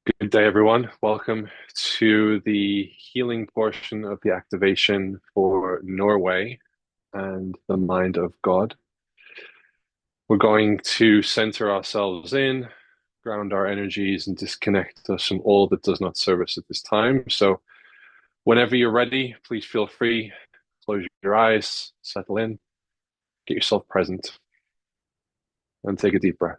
Good day, everyone. Welcome to the healing portion of the activation for Norway and the mind of God. We're going to center ourselves in, ground our energies, and disconnect us from all that does not serve us at this time. So, whenever you're ready, please feel free, close your eyes, settle in, get yourself present, and take a deep breath.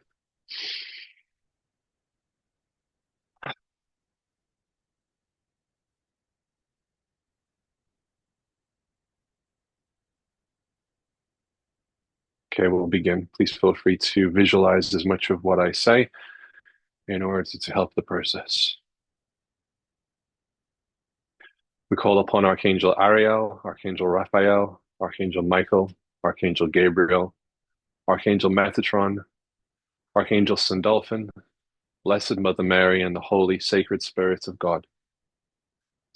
Okay, we'll begin. Please feel free to visualize as much of what I say in order to help the process. We call upon Archangel Ariel, Archangel Raphael, Archangel Michael, Archangel Gabriel, Archangel Metatron, Archangel Sandalphon, Blessed Mother Mary, and the Holy Sacred Spirits of God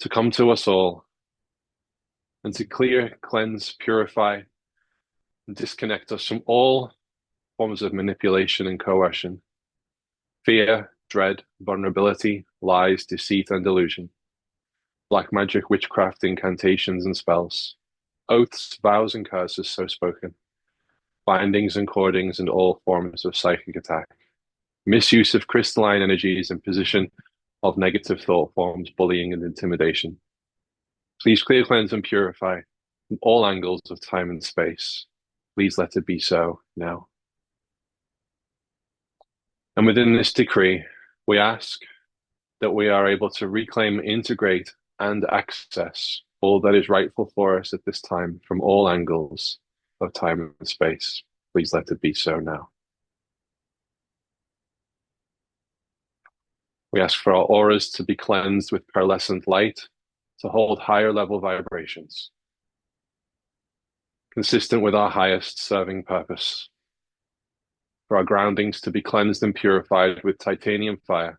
to come to us all and to clear, cleanse, purify, and disconnect us from all forms of manipulation and coercion, fear, dread, vulnerability, lies, deceit, and delusion, black magic, witchcraft, incantations, and spells, oaths, vows, and curses so spoken, bindings and cordings, and all forms of psychic attack, misuse of crystalline energies, and position of negative thought forms, bullying, and intimidation. Please clear, cleanse, and purify from all angles of time and space. Please let it be so now. And within this decree, we ask that we are able to reclaim, integrate, and access all that is rightful for us at this time from all angles of time and space. Please let it be so now. We ask for our auras to be cleansed with pearlescent light to hold higher level vibrations, consistent with our highest serving purpose. For our groundings to be cleansed and purified with titanium fire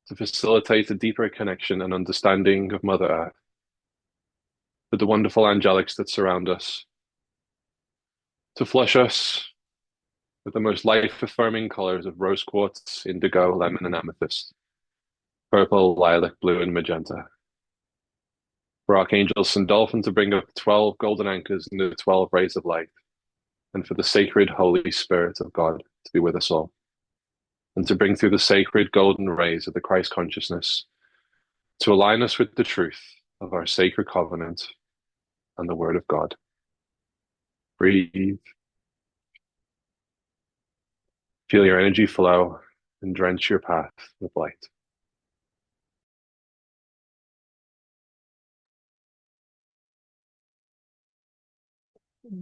to facilitate a deeper connection and understanding of Mother Earth, for the wonderful angelics that surround us, to flush us with the most life-affirming colors of rose quartz, indigo, lemon, and amethyst, purple, lilac, blue, and magenta. For Archangel Sandalphon to bring up 12 golden anchors into the 12 rays of light, and for the sacred Holy Spirit of God to be with us all, and to bring through the sacred golden rays of the Christ consciousness to align us with the truth of our sacred covenant and the Word of God. Breathe. Feel your energy flow and drench your path with light. Okay.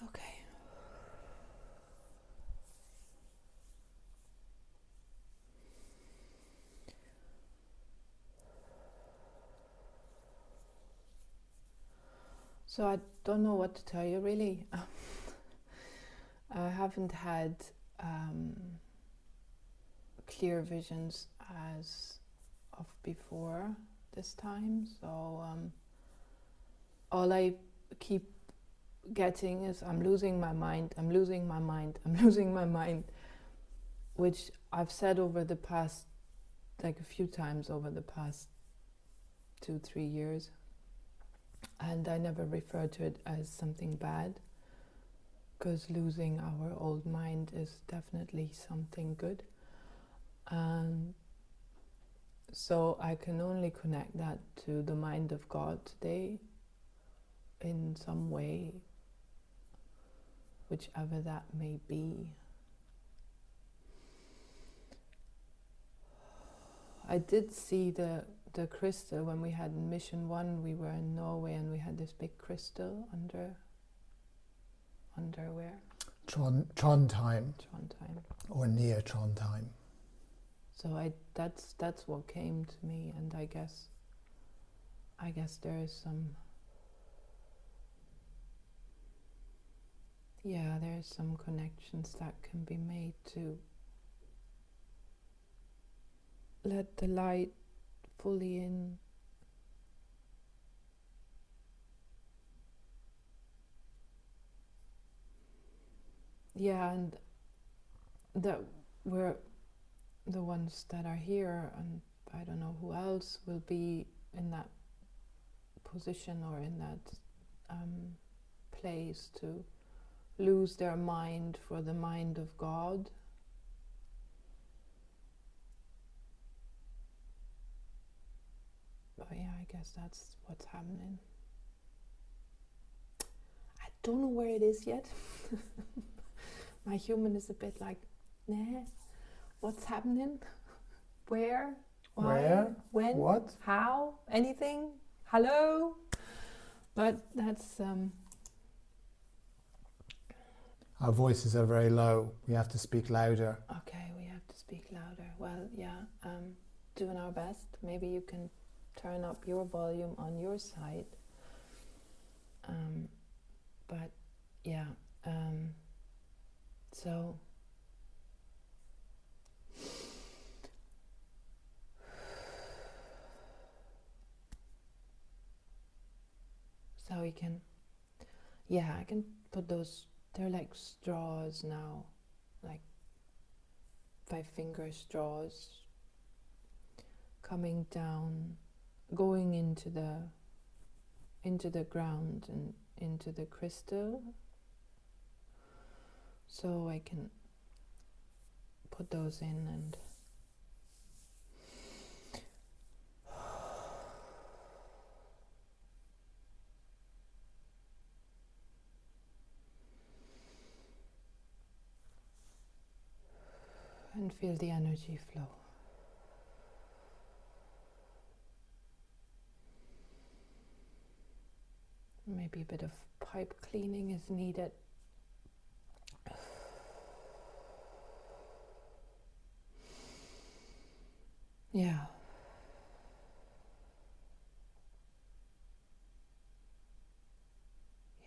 Okay. So I don't know what to tell you really. I haven't had clear visions as of before this time, so all I keep getting is I'm losing my mind, I'm losing my mind, I'm losing my mind, which I've said over the past, like a few times over the past 2-3 years, and I never refer to it as something bad, because losing our old mind is definitely something good. So I can only connect that to the mind of God today in some way, whichever that may be. I did see the crystal when we had mission 1. We were in Norway and we had this big crystal under where? Trondheim, Trondheim. or near Trondheim. So that's what came to me, and I guess there is some, yeah, there is some connections that can be made to let the light fully in. Yeah, and that we're the ones that are here, and I don't know who else will be in that position or in that place to lose their mind for the mind of God. But yeah, I guess that's what's happening. I don't know where it is yet. My human is a bit like, nah, what's happening? Where? Why? Where? When? What? How? Anything? Hello? But that's... Our voices are very low. We have to speak louder. Okay, we have to speak louder. Well, yeah, doing our best. Maybe you can turn up your volume on your side. But yeah, so we can, yeah, I can put those, they're like straws now, like 5-finger straws coming down, going into the ground and into the crystal. So I can put those in and feel the energy flow. Maybe a bit of pipe cleaning is needed. Yeah.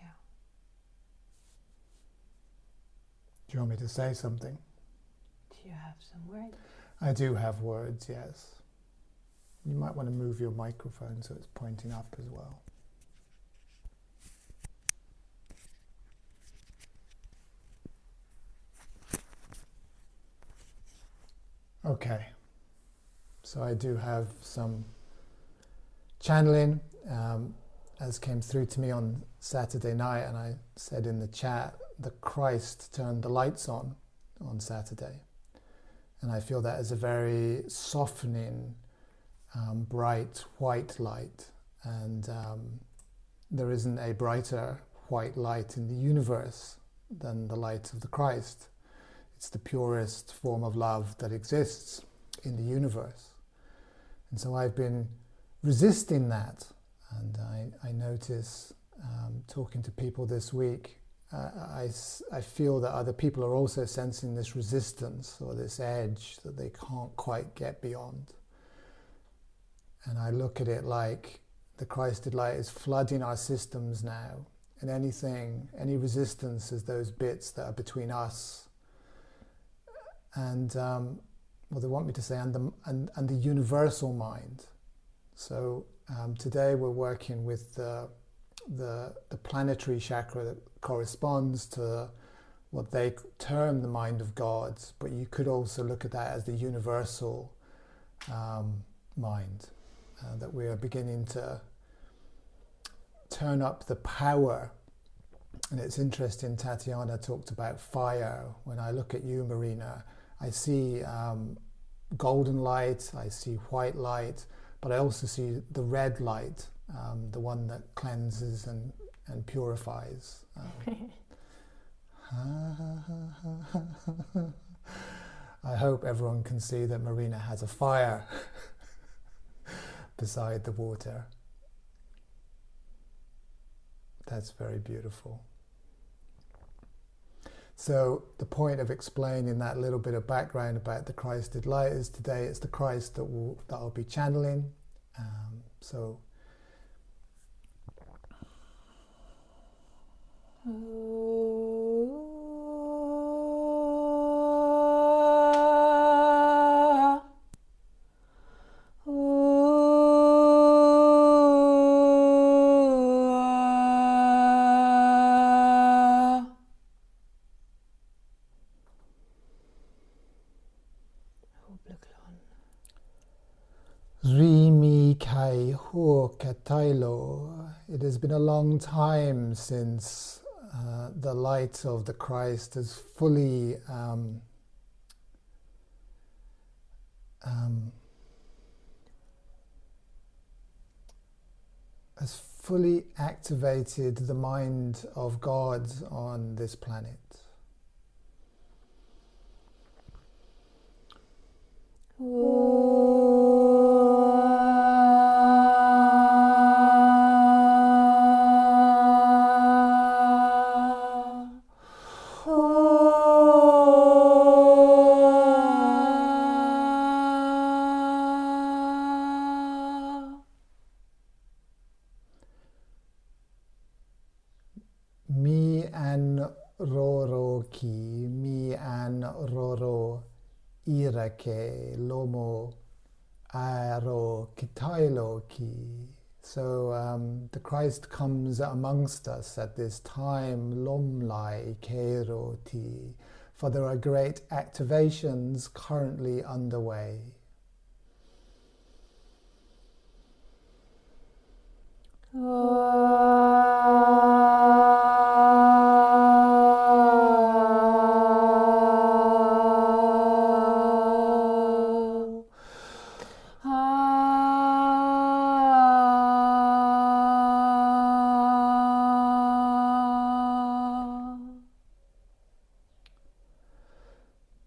Yeah. Do you want me to say something? Do you have some words? I do have words, yes. You might want to move your microphone so it's pointing up as well. Okay, so I do have some channeling as came through to me on Saturday night, and I said in the chat that Christ turned the lights on Saturday, and I feel that as a very softening, bright white light, and there isn't a brighter white light in the universe than the light of the Christ. It's the purest form of love that exists in the universe. And so I've been resisting that. And I notice, talking to people this week, I feel that other people are also sensing this resistance or this edge that they can't quite get beyond. And I look at it like the Christed light is flooding our systems now. And any resistance is those bits that are between us and well, they want me to say, and the universal mind. So today we're working with the planetary chakra that corresponds to what they term the mind of God, but you could also look at that as the universal mind, that we are beginning to turn up the power. And it's interesting, Tatiana talked about fire. When I look at you, Marina, I see golden light, I see white light, but I also see the red light, the one that cleanses and purifies. I hope everyone can see that Marina has a fire beside the water. That's very beautiful. So the point of explaining that little bit of background about the Christed light is today it's the Christ that I'll be channeling. So ho katailo. It has been a long time since the light of the Christ has fully activated the mind of God on this planet. Mi an roro ki, mi an roro irake lomo aro kitailo ki. So the Christ comes amongst us at this time, lomlai keroti, for there are great activations currently underway.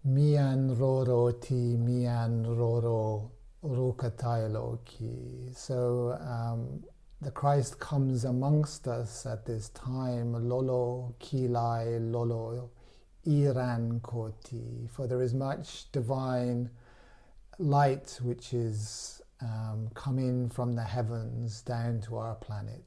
Mian roro ti mian roro rukatailo ki. So the Christ comes amongst us at this time, lolo kilai lolo iran koti, for there is much divine light which is coming from the heavens down to our planet.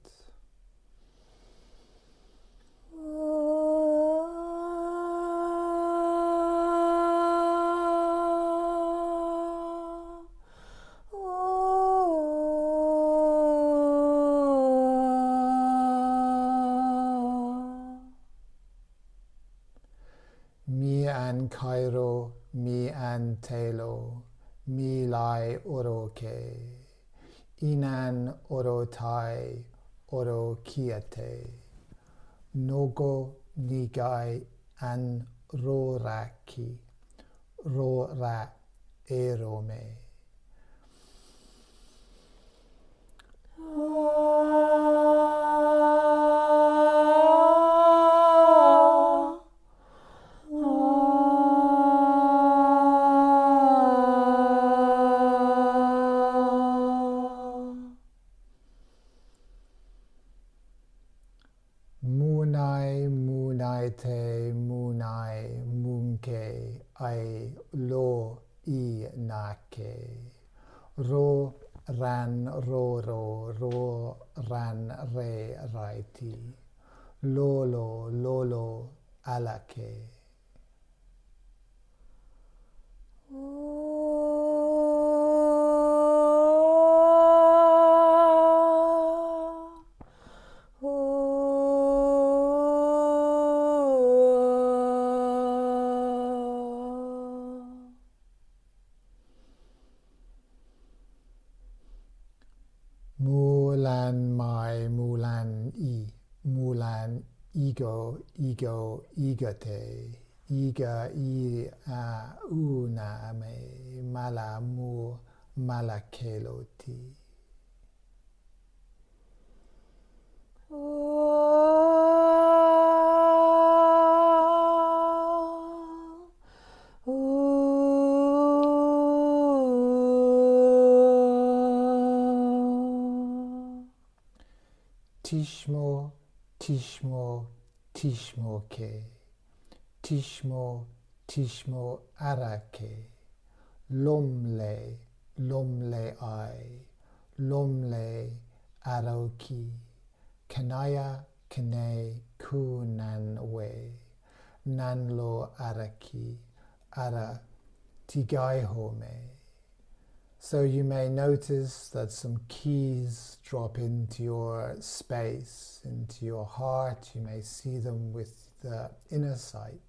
Mi an Cairo, mi an telo, mi lai oroke, inan orotai, oro kiate, nogo nigai an roraki, rora erome. Munai munai te munai munke ai lo I nake ro ran ro ran re raiti lolo alake. Mulan mai mulan I mulan ego igate iga I a una me mala mu malakeloti. Tishmo, tishmo, tishmo ke, tishmo, tishmo arake, lomle I, lomle aroki, kanaya kane kunan we, nanlo araki, ara tigai home. So you may notice that some keys drop into your space, into your heart. You may see them with the inner sight.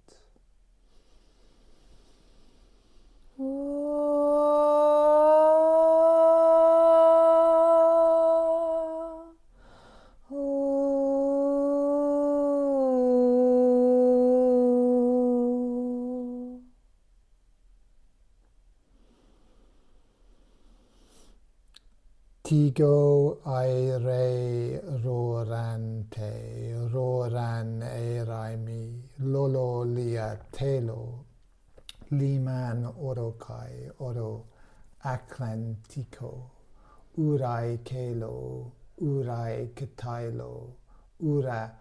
Tigo aire rorante, roran eraimi, lolo lia telo, liman orokai, oro Atlantico, urai kelo, urai katailo, ura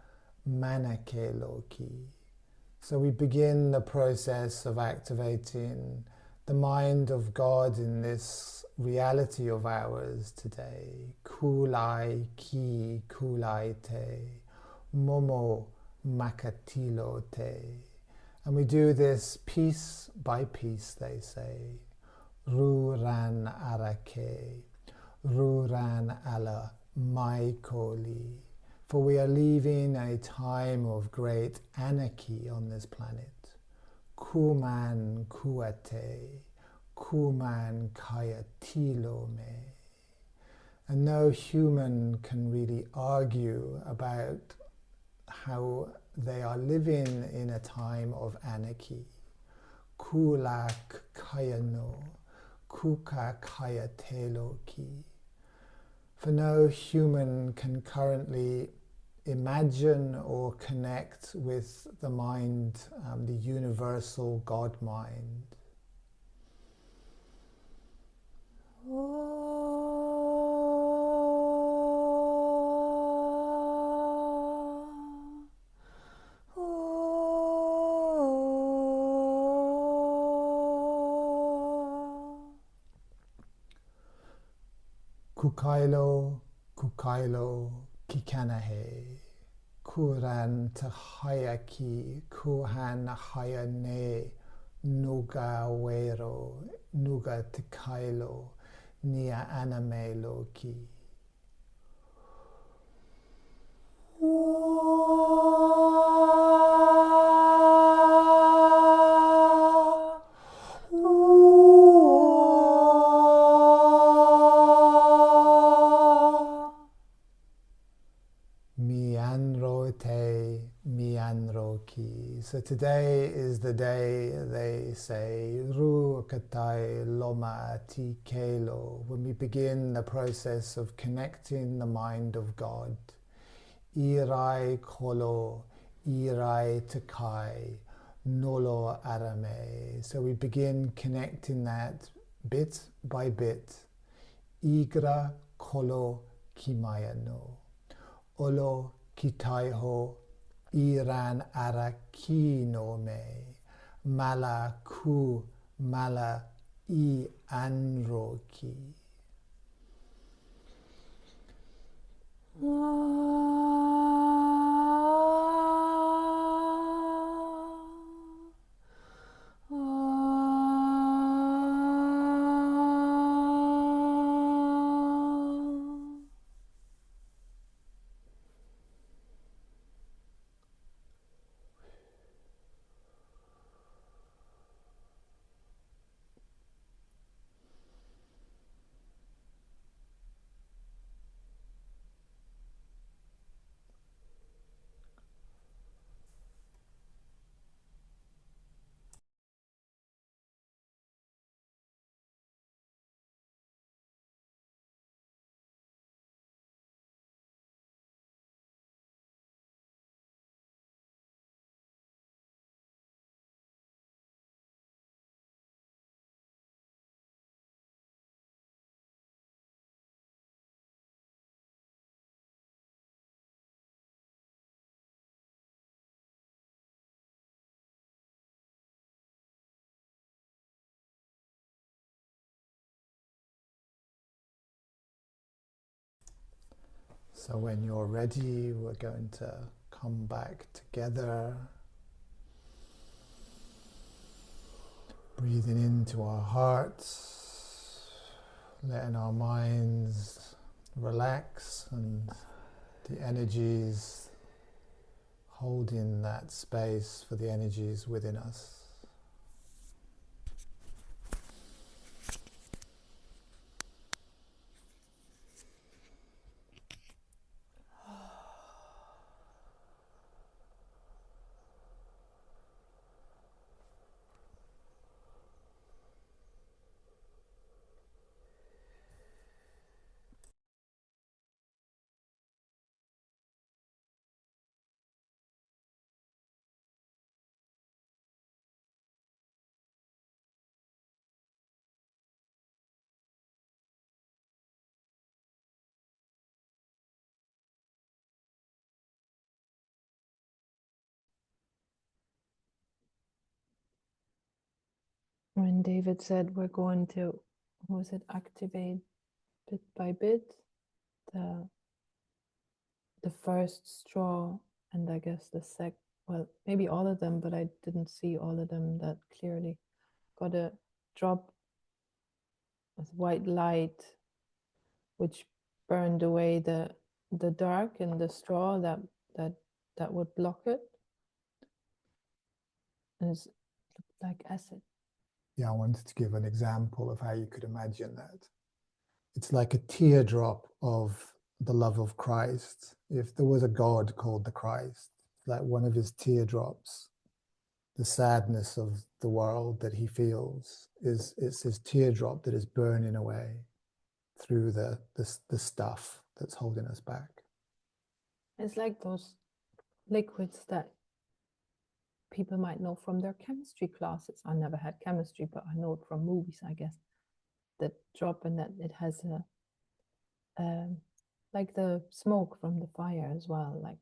manakelo ki. So we begin the process of activating the mind of God in this reality of ours today. Kulai ki kulai te, momo makatilo te. And we do this piece by piece, they say. Ruran arake, ruran ala maikoli. For we are leaving a time of great anarchy on this planet. Kuman kuate, kuman kayatilo me. And no human can really argue about how they are living in a time of anarchy. Kulak kayano, kuka kayatelo ki. For no human can currently imagine or connect with the mind, the universal God mind. Kukailo, kukailo, kikanahe. Kuran tahayaki, kuhan hayane, nuga wero, nuga tikailo, nia anamelo ki. So today is the day, they say, Ru katai loma ti kelo, when we begin the process of connecting the mind of God. Irai kolo, irai takai, nolo arame. So we begin connecting that bit by bit. Igra kolo kimayano, olo kitaiho Iran arakino me, mala ku mala I anroki. So when you're ready, we're going to come back together, breathing into our hearts, letting our minds relax and the energies, holding that space for the energies within us. when David said we're going to, what was it, activate bit by bit the first straw, and I guess well, maybe all of them, but I didn't see all of them that clearly. Got a drop with white light, which burned away the dark in the straw that would block it. And it's like acid. Yeah, I wanted to give an example of how you could imagine that. It's like a teardrop of the love of Christ. If there was a God called the Christ, like one of his teardrops, the sadness of the world that he feels it's his teardrop that is burning away through the stuff that's holding us back. It's like those liquids that people might know from their chemistry classes. I never had chemistry, but I know it from movies, I guess. That drop, and that it has a like the smoke from the fire as well. Like,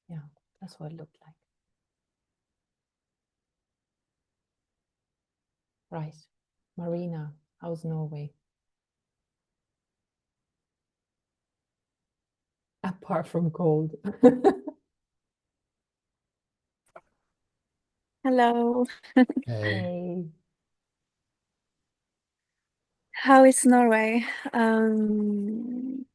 yeah, that's what it looked like. Right. Marina, how's Norway? Apart from cold. Hello. Hey. How is Norway? Um,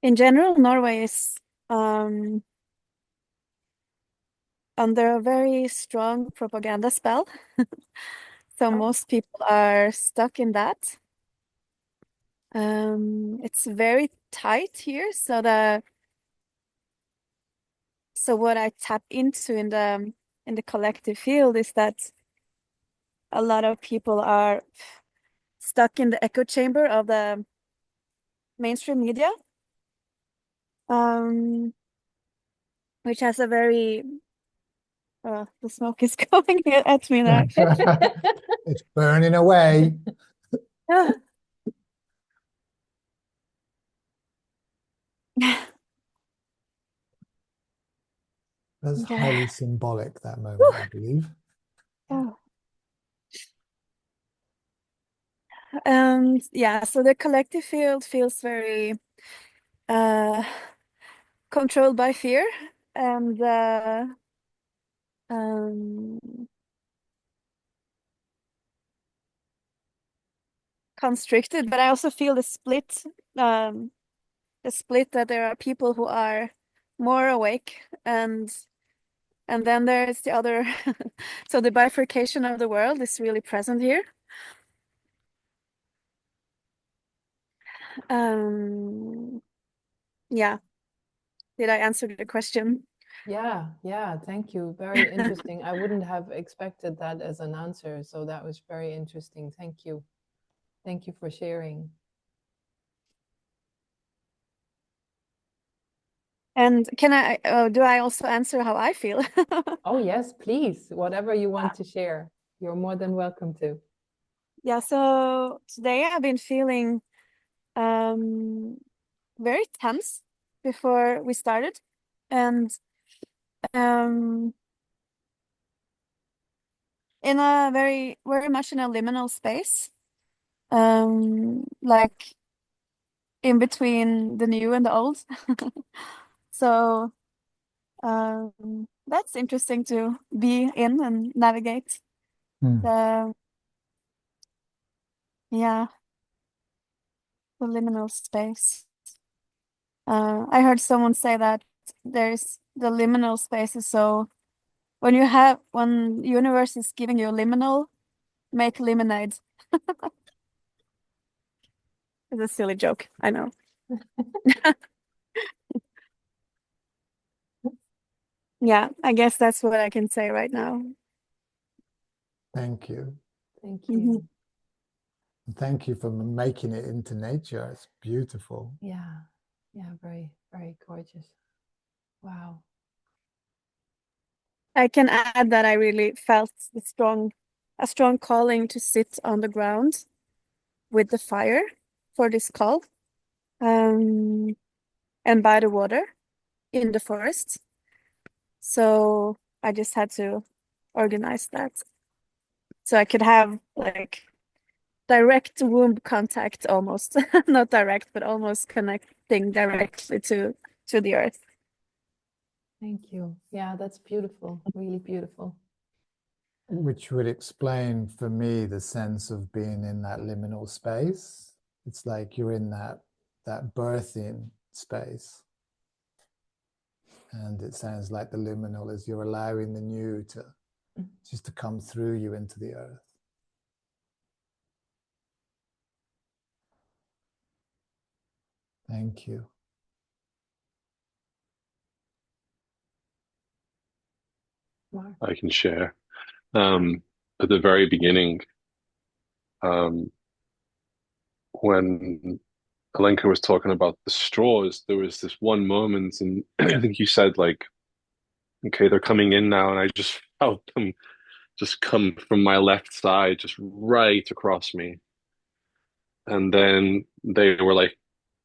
in general, Norway is under a very strong propaganda spell. So most people are stuck in that. It's very tight here, so what I tap into in the collective field is that a lot of people are stuck in the echo chamber of the mainstream media, which has a very the smoke is going at me now. It's burning away. That's Okay. highly symbolic, that moment, I believe. Oh. Yeah, so the collective field feels very controlled by fear and um, constricted, but I also feel the split that there are people who are more awake and then there's the other so the bifurcation of the world is really present here. Yeah. Did I answer the question? Yeah, thank you. Very interesting. I wouldn't have expected that as an answer, so that was very interesting. Thank you. Thank you for sharing. And do I also answer how I feel? Oh, yes, please. Whatever you want to share, you're more than welcome to. Yeah, so today I've been feeling very tense before we started. And in a very, very much in a liminal space, like in between the new and the old. So that's interesting to be in and navigate. The yeah, the liminal space. I heard someone say that there's the liminal spaces. So when universe is giving you liminal, make lemonade. It's a silly joke, I know. Yeah, I guess that's what I can say right now. Thank you. Thank you. Thank you for making it into nature. It's beautiful. Yeah, very, very gorgeous. Wow. I can add that I really felt a strong calling to sit on the ground with the fire for this call. um, and by the water in the forest. So I just had to organize that so I could have like direct womb contact almost. Not direct, but almost connecting directly to the earth. Thank you. Yeah, that's beautiful. Really beautiful. Which would explain for me the sense of being in that liminal space. It's like you're in that birthing space. And it sounds like the liminal is you're allowing the new to just to come through you into the earth. Thank you. Mark. I can share. At the very beginning, um, when Alenka was talking about the straws, there was this one moment, and I think you said like, "Okay, they're coming in now," and I just felt them just come from my left side, just right across me. And then they were like,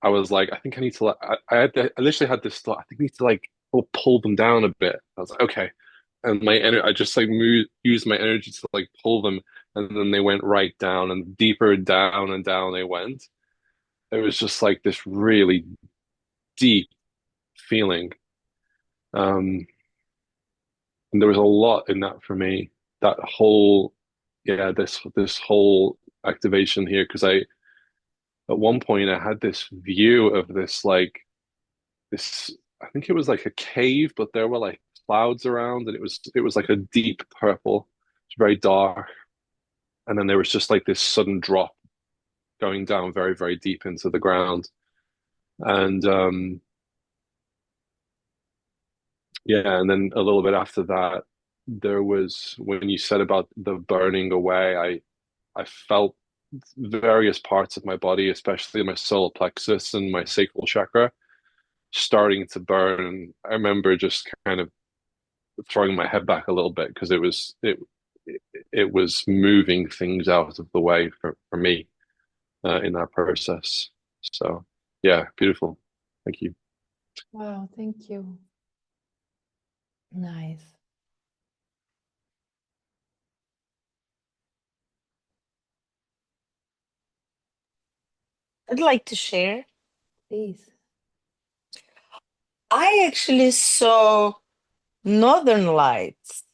I was like, I think I need to, I literally had this thought, I think I need to like pull them down a bit. I was like, okay. And my energy, I just like used my energy to like pull them. And then they went right down and deeper down and down they went. It was just like this really deep feeling. Um, and there was a lot in that for me. That whole, yeah, this whole activation here, because at one point I had this view of this like this I think it was like a cave, but there were like clouds around and it was like a deep purple. It's very dark. And then there was just like this sudden drop going down very, very deep into the ground. And yeah, and then a little bit after that, there was when you said about the burning away, I felt various parts of my body, especially my solar plexus and my sacral chakra, starting to burn. And I remember just kind of throwing my head back a little bit because it was moving things out of the way for me in that process. So yeah, beautiful. Thank you. Wow, thank you. Nice. I'd like to share. Please. I actually saw northern lights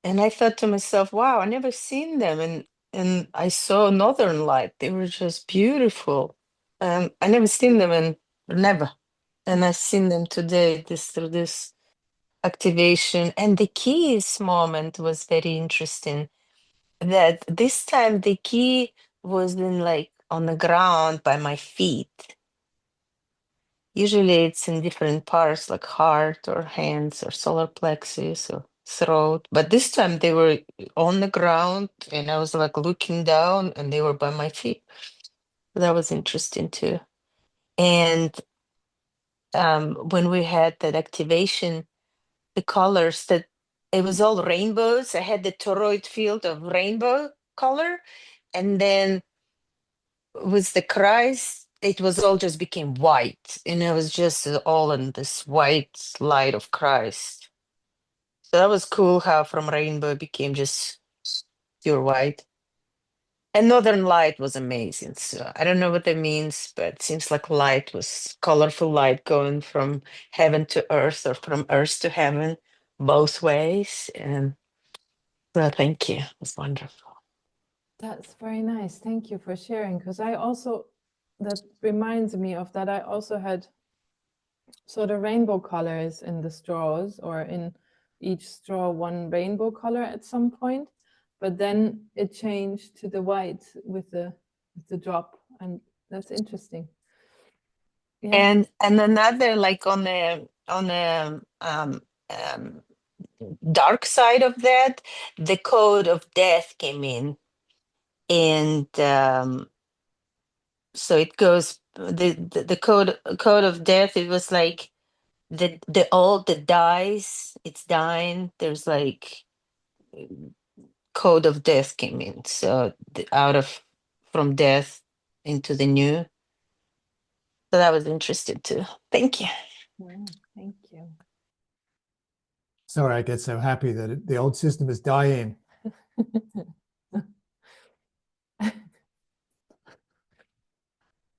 and I thought to myself, wow, I never seen them. And I saw northern light. They were just beautiful. I never seen them and never. And I've seen them today this through this activation. And the keys moment was very interesting. That this time the key was in like on the ground by my feet. Usually it's in different parts like heart or hands or solar plexus or throat. But this time they were on the ground and I was like looking down and they were by my feet. That was interesting too. And when we had that activation, the colors that it was all rainbows. I had the toroid field of rainbow color. And then with the cries, it was all just became white, and it was just all in this white light of Christ. So that was cool how from rainbow became just pure white. And Northern Light was amazing. So I don't know what that means, but it seems like light was colorful light going from heaven to earth or from earth to heaven, both ways. And so thank you. It was wonderful. That's very nice. Thank you for sharing. Because that reminds me of that. I also had sort of rainbow colors in the straws, or in each straw one rainbow color at some point, but then it changed to the white with the drop, and that's interesting. Yeah. And another like on the dark side of that, the code of death came in, and so it goes the code of death. It was like the all that dies, it's dying. There's like code of death came in, so out of from death into the new. So that was interesting too. Thank you. Thank you. Sorry, I get so happy that the old system is dying.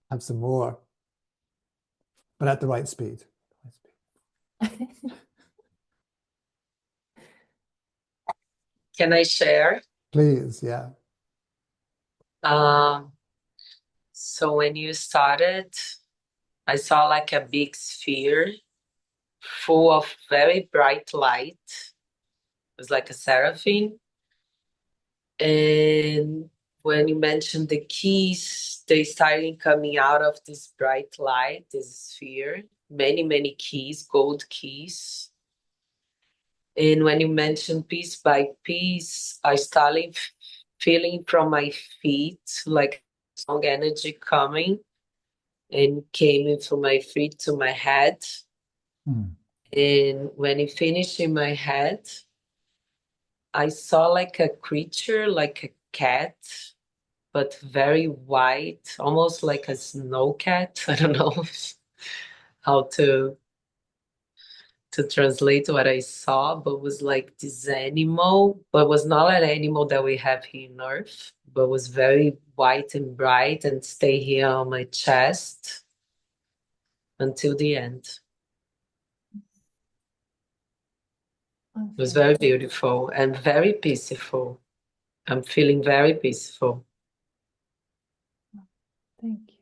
Have some more, but at the right speed. Can I share? Please, yeah. So when you started, I saw like a big sphere full of very bright light. It was like a seraphim. And when you mentioned the keys, they started coming out of this bright light, this sphere. Many, many keys, gold keys. And when you mentioned piece by piece, I started feeling from my feet like strong energy coming and came in from my feet to my head. And when it finished in my head, I saw like a creature, like a cat, but very white, almost like a snow cat. I don't know how to translate what I saw, but was like this animal, but was not an animal that we have here in Earth, but was very white and bright and stay here on my chest until the end. It was very beautiful and very peaceful. I'm feeling very peaceful. Thank you.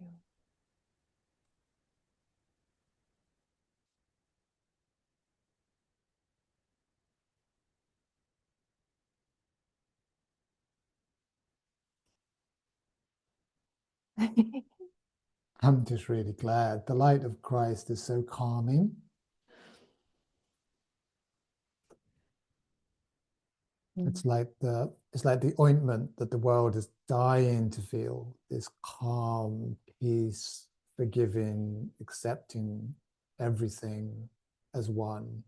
I'm just really glad. The light of Christ is so calming. It's like the ointment that the world is dying to feel, this calm, peace, forgiving, accepting everything as one.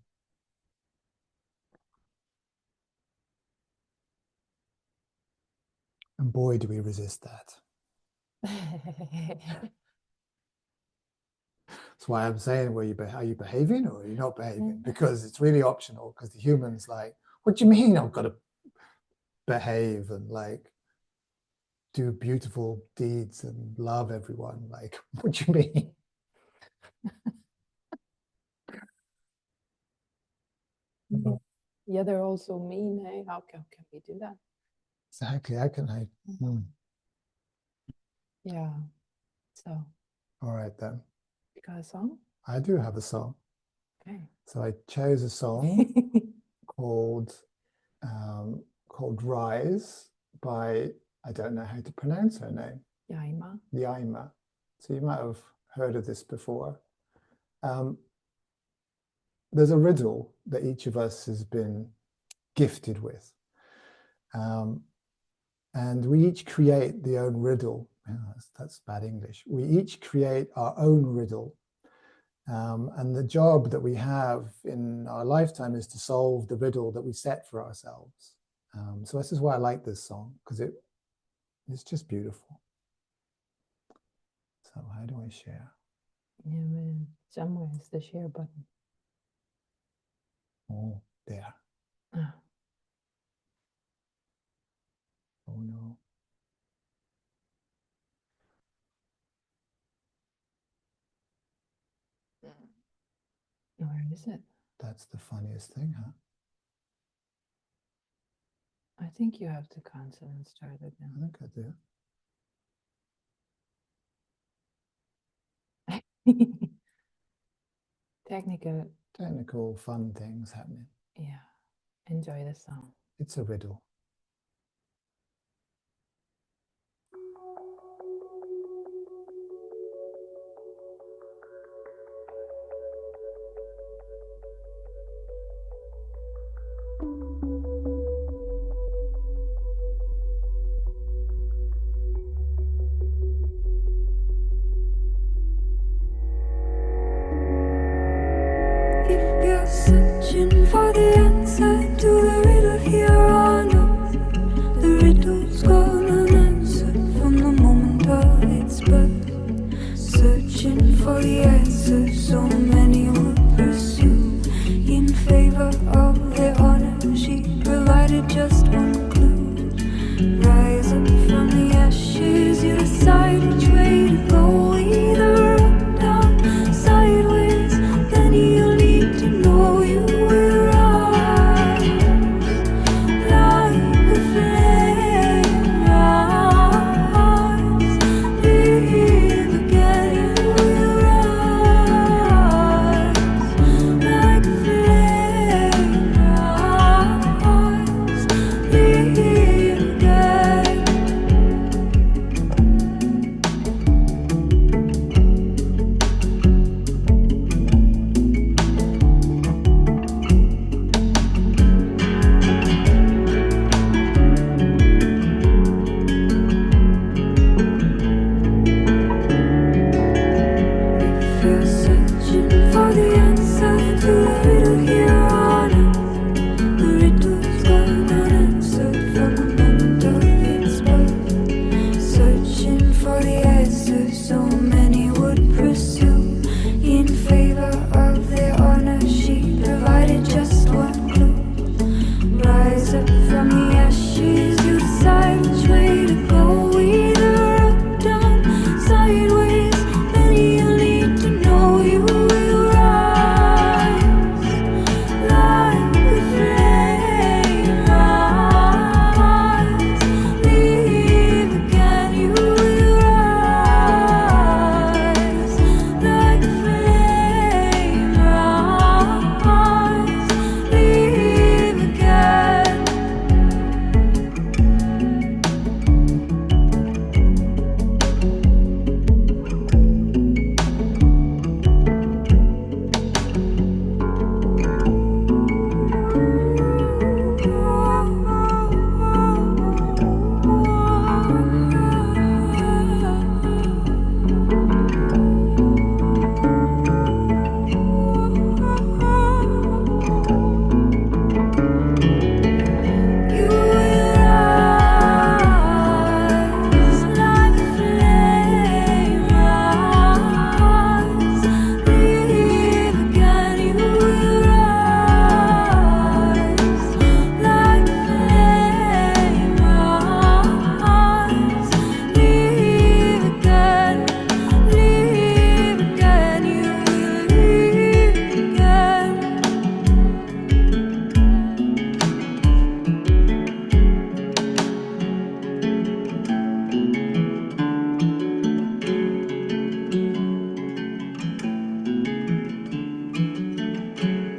And boy, do we resist that. That's why I'm saying, are you behaving or are you not behaving? Because it's really optional, because the human's like, what do you mean I've got to behave and like do beautiful deeds and love everyone? Like, what do you mean? Yeah, they're also mean, hey? How can we do that? Exactly. How can I? Yeah. So. All right then. You got a song? I do have a song. Okay. So I chose a song called Rise by, I don't know how to pronounce her name. Yaima. Yaima. So you might have heard of this before. There's a riddle that each of us has been gifted with. And we each create the own riddle. Oh, that's bad English. We each create our own riddle. And the job that we have in our lifetime is to solve the riddle that we set for ourselves. So this is why I like this song, because it's just beautiful. So how do I share? Yeah, man. Somewhere is the share button. Oh, there. Ah. Oh no. Where is it? That's the funniest thing, huh? I think you have to cancel and start again. I think I do. Technical fun things happening. Yeah. Enjoy the song. It's a riddle. Searching for the answer to the riddle here on earth. The riddle's gone unanswered from the moment of its birth. Searching for for the answers so many would pursue. In favor of their honor, she provided just one clue. Rise up from the ashes, you decide which way to go, either up, down, sideways. Then you'll need to know you will rise like a flame, rise, live again. You will rise like a flame, rise, live again. If you're searching for the answer to the riddle here on earth, the riddle's gone unanswered from the moment of its birth. Searching for the answers so many would pursue. In favor of their honor, she provided just one clue. Rise up from the ashes, you decide which way to go, either up, down, sideways. Then you'll need to know you will rise like a flame, rise, live again. You will rise like a flame, rise, live again. You will rise like a flame, rise, live again. You will rise like a flame, rise, live again, live again. You will live again.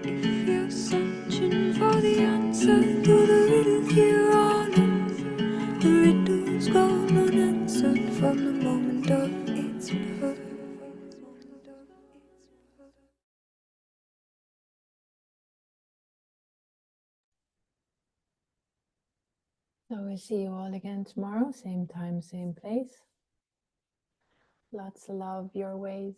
If you're searching for the answer to the riddle here on earth, the riddle's gone unanswered from the moment of its birth. So we see you all again tomorrow, same time, same place. Lots of love your ways.